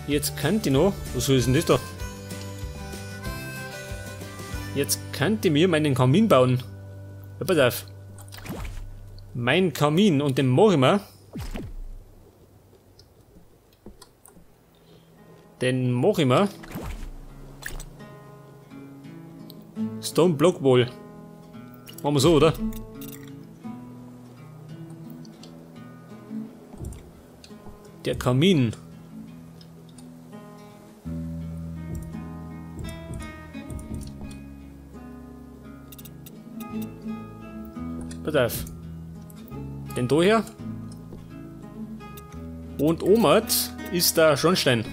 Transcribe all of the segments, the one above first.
Jetzt kann die noch. Was ist denn das da? Jetzt kann die mir meinen Kamin bauen. Ja, pass auf. Mein Kamin und den mache ich mir. Den mache ich mir. Stone Block Wall. Machen wir so, oder? Der Kamin. Pass auf. Den da her. Und oben ist der Schornstein.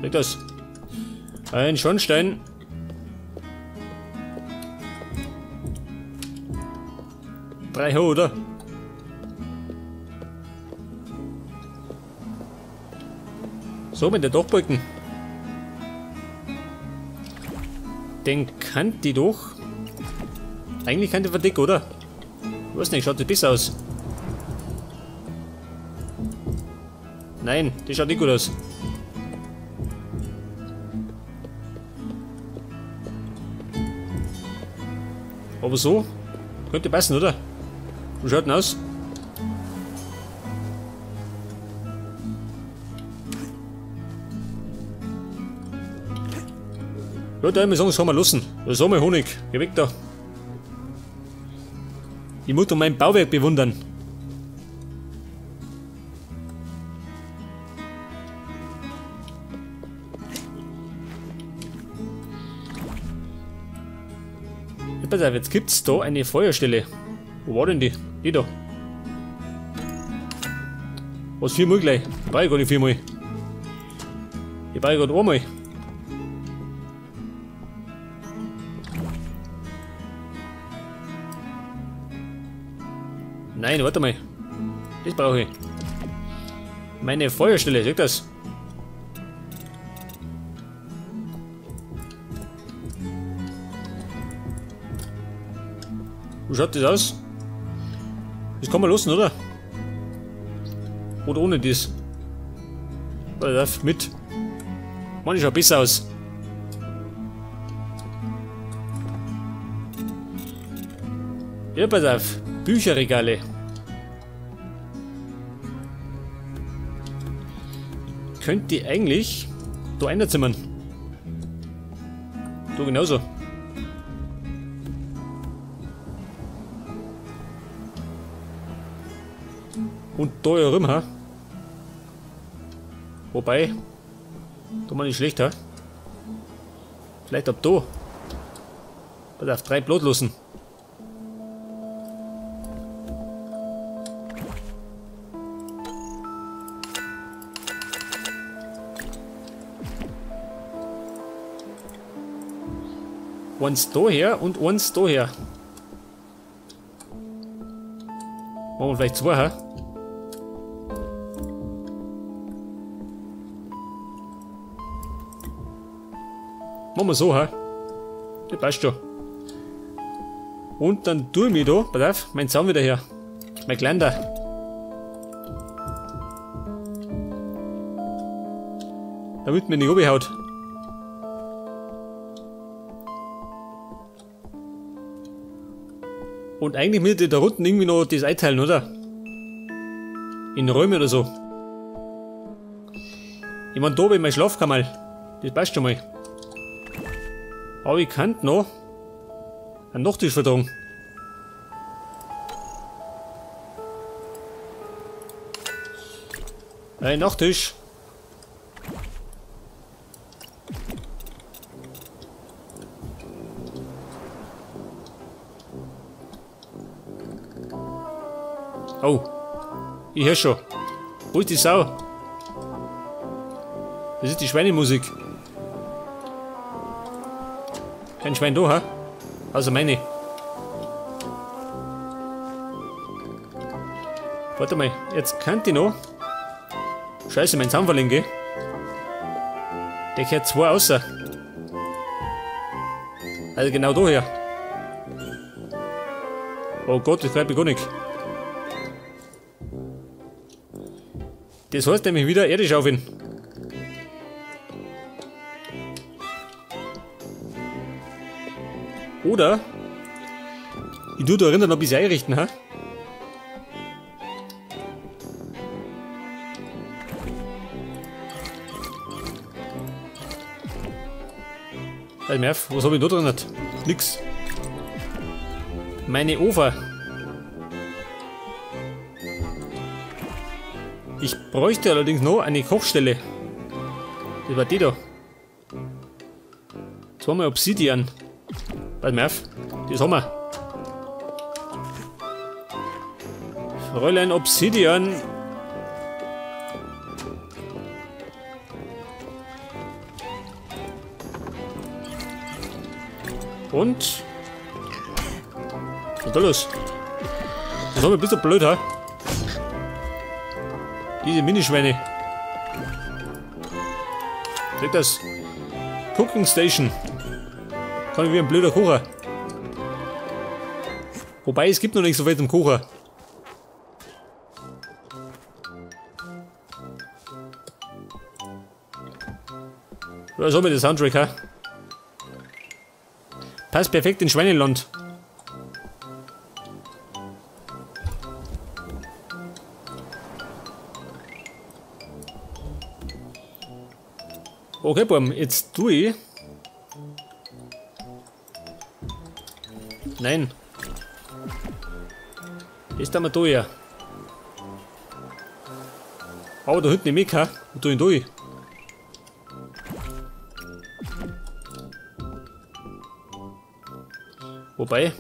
Seht das? Ein Schornstein. Drei hoch, oder? So mit der Dachbalken. Den kann die doch. Eigentlich kann die verdecken, oder? Ich weiß nicht, schaut das besser aus. Nein, das schaut nicht gut aus. Aber so könnte passen, oder? Wie schaut denn aus? Ja, da muss ich sagen, das haben wir lassen. Das haben wir Honig. Geh weg da. Ich muss doch mein Bauwerk bewundern. Ja, pass auf, jetzt gibt es da eine Feuerstelle. Wo war denn die? Die da. Was, 4 Mal gleich? Ich brauche gar nicht 4 Mal. Ich brauche gerade einmal. Nein, warte mal. Das brauche ich. Meine Feuerstelle, seht das? Wie schaut das aus? Das kann man lassen, oder? Oder ohne das? Oder mit? Mann, das schaut besser aus. Ja, pass auf. Bücherregale. Könnt ihr eigentlich da einzimmern? Da genauso. Und da herum, ha? Wobei, da mal nicht schlecht, ha? Vielleicht ab da. Pass auf, 3 Blatt lassen. Eins daher und eins daher. Machen wir vielleicht 2, ha? Machen wir so, ha? Das passt schon. Und dann tue ich mich da, pass auf, mein Zaun wieder her. Mein Kleiner. Damit mir nicht runterhaut. Und eigentlich müsste ich da unten irgendwie noch das einteilen, oder? In Räume oder so. Ich meine, da oben in mein Schlafkammer. Das passt schon mal. Aber ich kann noch einen Nachttisch vertragen. Ein Nachttisch. Oh, ich höre schon. Wo ist die Sau? Das ist die Schweinemusik. Kein Schwein da, ha? Also meine. Warte mal, jetzt kann die noch. Scheiße, mein Zaun verlegen, gell? Der gehört 2 außer. Also genau daher. Oh Gott, das greift mich gar nicht. Das heißt nämlich wieder Erde schaufeln. Oder ich tue da erinnern, noch ein bisschen einrichten, ha? Halt mir auf, was habe ich da drin? Nix. Meine Ofen. Ich bräuchte allerdings noch eine Kochstelle. Das war die da. Zweimal Obsidian. Warte mal auf. Das haben wir. Fräulein Obsidian. Und? Was ist da los? Das haben wir ein bisschen blöd, ha? Diese Minischweine. Seht das? Cooking Station. Kann ich wie ein blöder Kocher. Wobei, es gibt noch nicht so viel zum Kocher. Was haben wir das Soundtrack, ha? Passt perfekt in Schweineland. Okay, Baum, jetzt tue ich. Nein. Das tun wir da ja. Aber da hinten nicht mehr, wo tue ich durch? Wobei.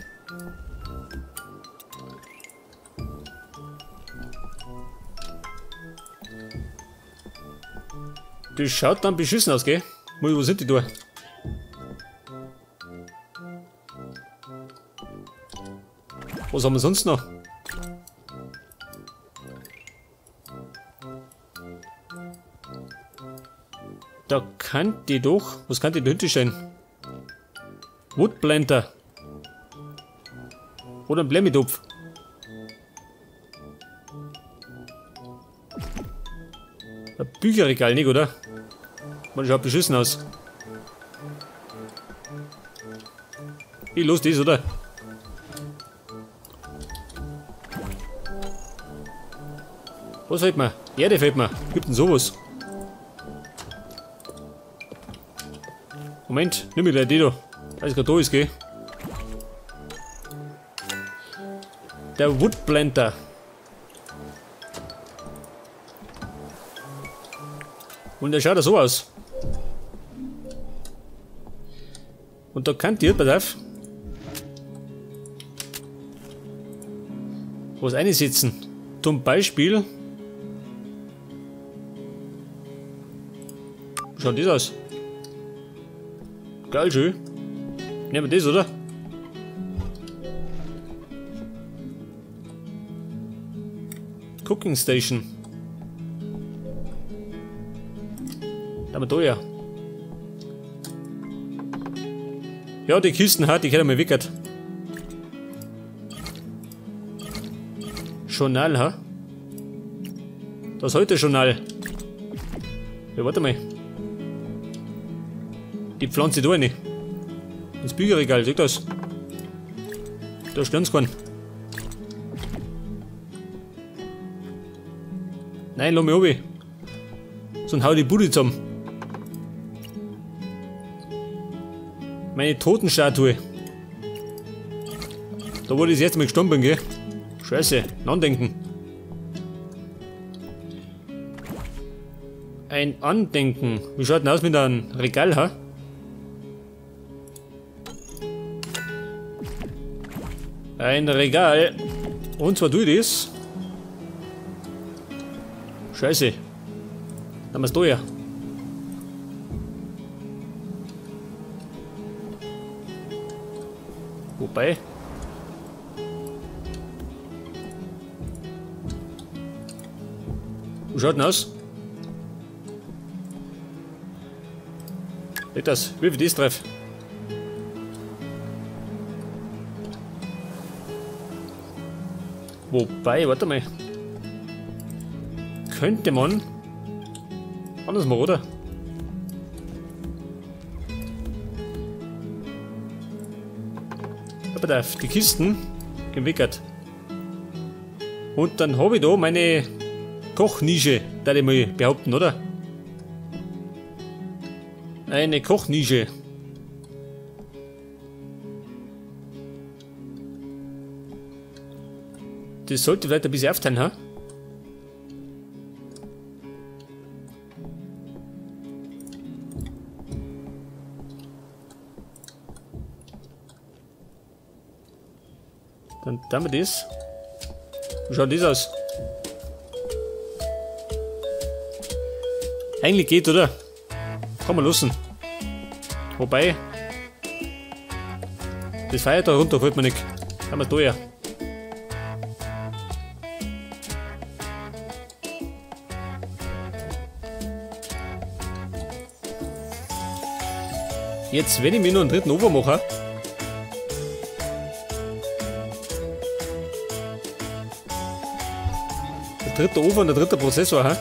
Das schaut dann beschissen aus, gell? Wo sind die da? Was haben wir sonst noch? Da kann die doch. Was kann die da hinten stehen? Woodblender. Oder ein Blemmidopf. Ein Bücherregal nicht, oder? Man schaut beschissen aus. Wie los das, oder? Was fehlt mir? Erde fehlt mir. Gibt denn sowas? Moment, nimm mir gleich die da. Als gerade da ist, gell? Der Woodblender. Und der schaut ja so aus. Und da kantiert, pass auf. Was einsetzen. Zum Beispiel. Wie schaut das aus? Geil, schön. Nehmen wir das, oder? Cooking Station. Da haben wir da ja. Ja, die Kisten hat, die können wir weggehen. Journal, ha? Das heute Journal. Ja, warte mal. Die Pflanze da rein. Das Bücherregal, seht das? Da stehen sie keinen. Nein, lass mich runter. Sonst hau die Bude zusammen. Meine Totenstatue. Da wurde ich jetzt mal gestorben bin, gell? Scheiße, Andenken. Ein Andenken. Wie schaut denn aus mit einem Regal, ha? Ein Regal. Und zwar tue ich das. Scheiße. Dann haben wir es da ja. Wobei. Wie schaut denn aus? Nicht das. Wie viel das treff? Wobei, warte mal. könnte man anders machen, oder? Aber da, die Kisten gewickert. Und dann habe ich da meine Kochnische, da ich mal behaupten, oder? Eine Kochnische. Das sollte vielleicht ein bisschen aufteilen, ha? Dann tun wir das. Wie schaut das aus? Eigentlich geht, oder? Kann man lassen. Wobei, das Feuer da runter fällt mir nicht. Haben wir da ja. Jetzt, wenn ich mir noch einen dritten Ofen mache, der dritte Ofen und der dritte Prozessor, ha?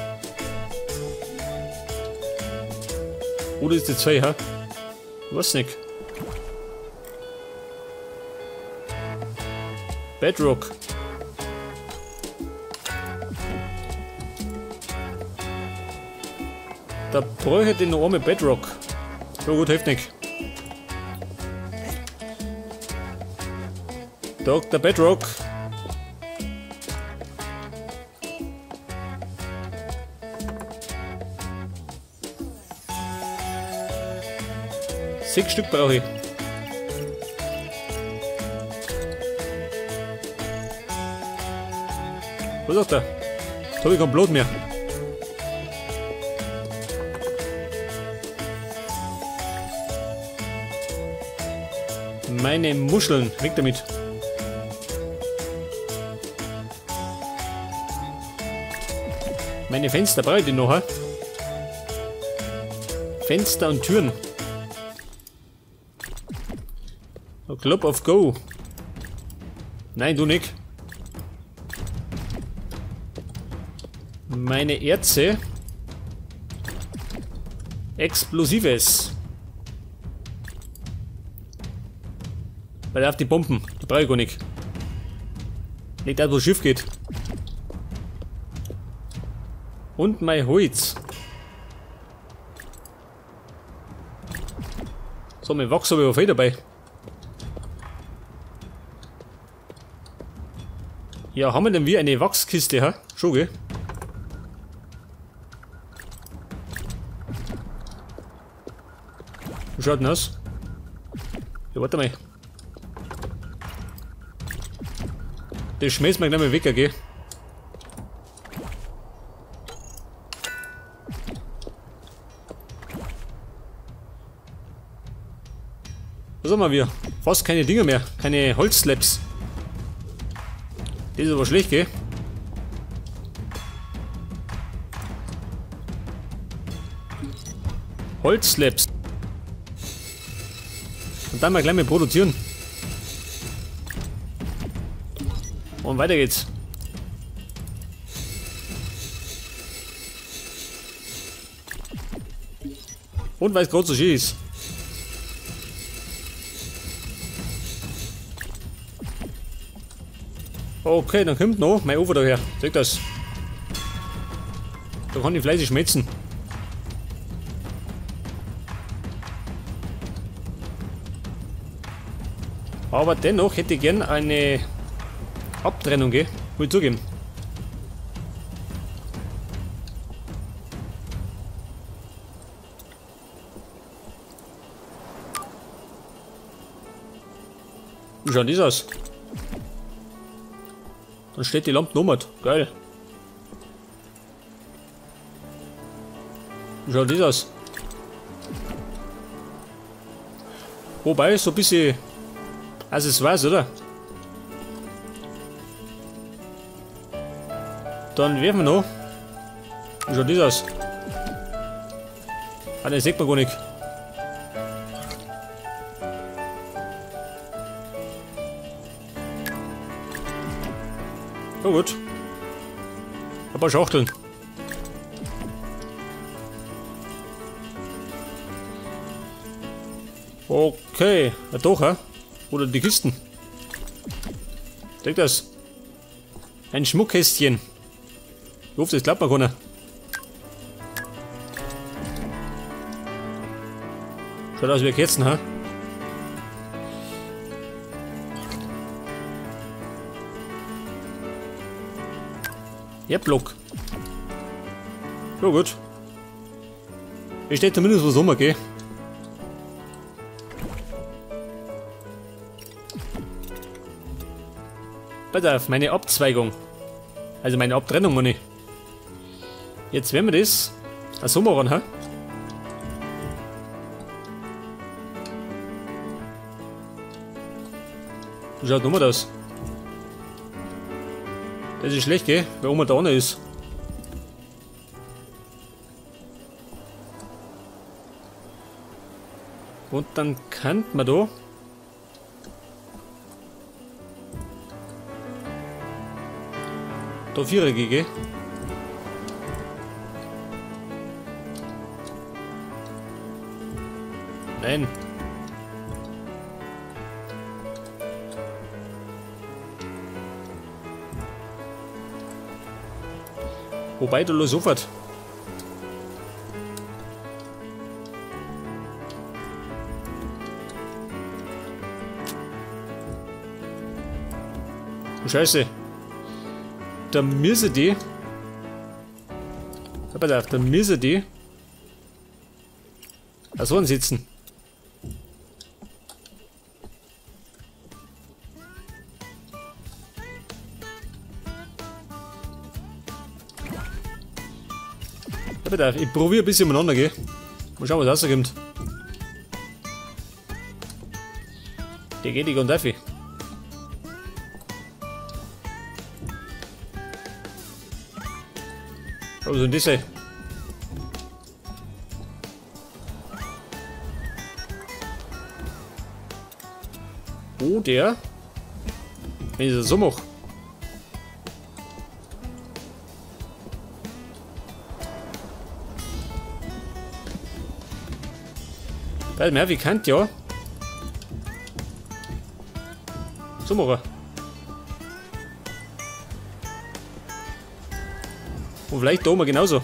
Oder ist das zwei, ha? Ich weiß nicht. Bedrock. Da bräuchte ich noch einmal Bedrock. So gut, hilft nicht. Dr. Bedrock. Sechs Stück brauche ich. Was sagt er? Jetzt habe ich kein Blut mehr. Meine Muscheln, weg damit. Meine Fenster brauche ich die noch, ha? Fenster und Türen. Club of Go. Nein, du nicht. Meine Erze. Explosives. Weil auf die Bomben. Die brauche ich gar nicht. Nicht da, wo das Schiff geht. Und mein Holz. So, mein Wachs habe ich auch viel dabei. Ja, haben wir denn wie eine Wachskiste, ha? Schon, gell? Wie schaut denn aus? Ja, warte mal. Das schmeißt mir gleich mal weg, gell? Was haben wir? Fast keine Dinger mehr. Keine Holzslabs. Das ist aber schlecht, gell? Holzslabs. Und dann mal gleich mal produzieren. Und weiter geht's. Und weil es gerade so schön ist. Okay, dann kommt noch mein Ofen daher. Seht das? Da kann ich fleißig schmelzen. Aber dennoch hätte ich gern eine Abtrennung, gell? Muss ich zugeben. Wie schaut das aus? Dann steht die Lampe nummert. Geil. Wie schaut das aus? Wobei, so ein bisschen Accessoires, oder? Dann werfen wir noch. Wie schaut das aus? Ah, den sieht man gar nicht. Ja gut. Ein paar Schachteln. Okay, ja doch, hä? Oder die Kisten. Denk das. Ein Schmuckkästchen. Ich hoffe, das klappt mal keiner. Schaut aus wie Kerzen, hä? Ja, Block. Ja, gut. Hier steht zumindest was rum, okay? Pass auf, meine Abzweigung. Also meine Abtrennung, Mann. Jetzt werden wir das so machen, hä? Wie schaut nochmal aus? Das ist schlecht, gell? Weil Oma da unten ist. Und dann kann man da Vierer gehen. Nein. Wobei du los sofort. Scheiße. Da müssen die. Pass auf, da müssen die. Da so sitzen. Pass auf, ich probiere ein bisschen umeinander, gell? Mal schauen, was rauskommt. Der geht nicht und dafür. Was ist denn das, ey? Oh, der? Wenn ich das so mache. Weil mehr wie kann ja. So machen. Und vielleicht da oben genauso.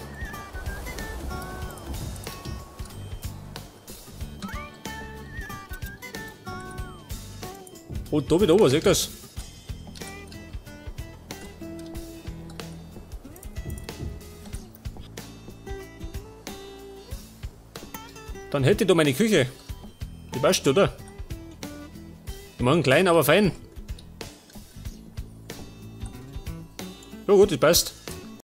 Und da wieder oben, seht ihr das? Dann hätte ich da meine Küche. Die passt, oder? Die machen klein, aber fein. Ja gut, die passt.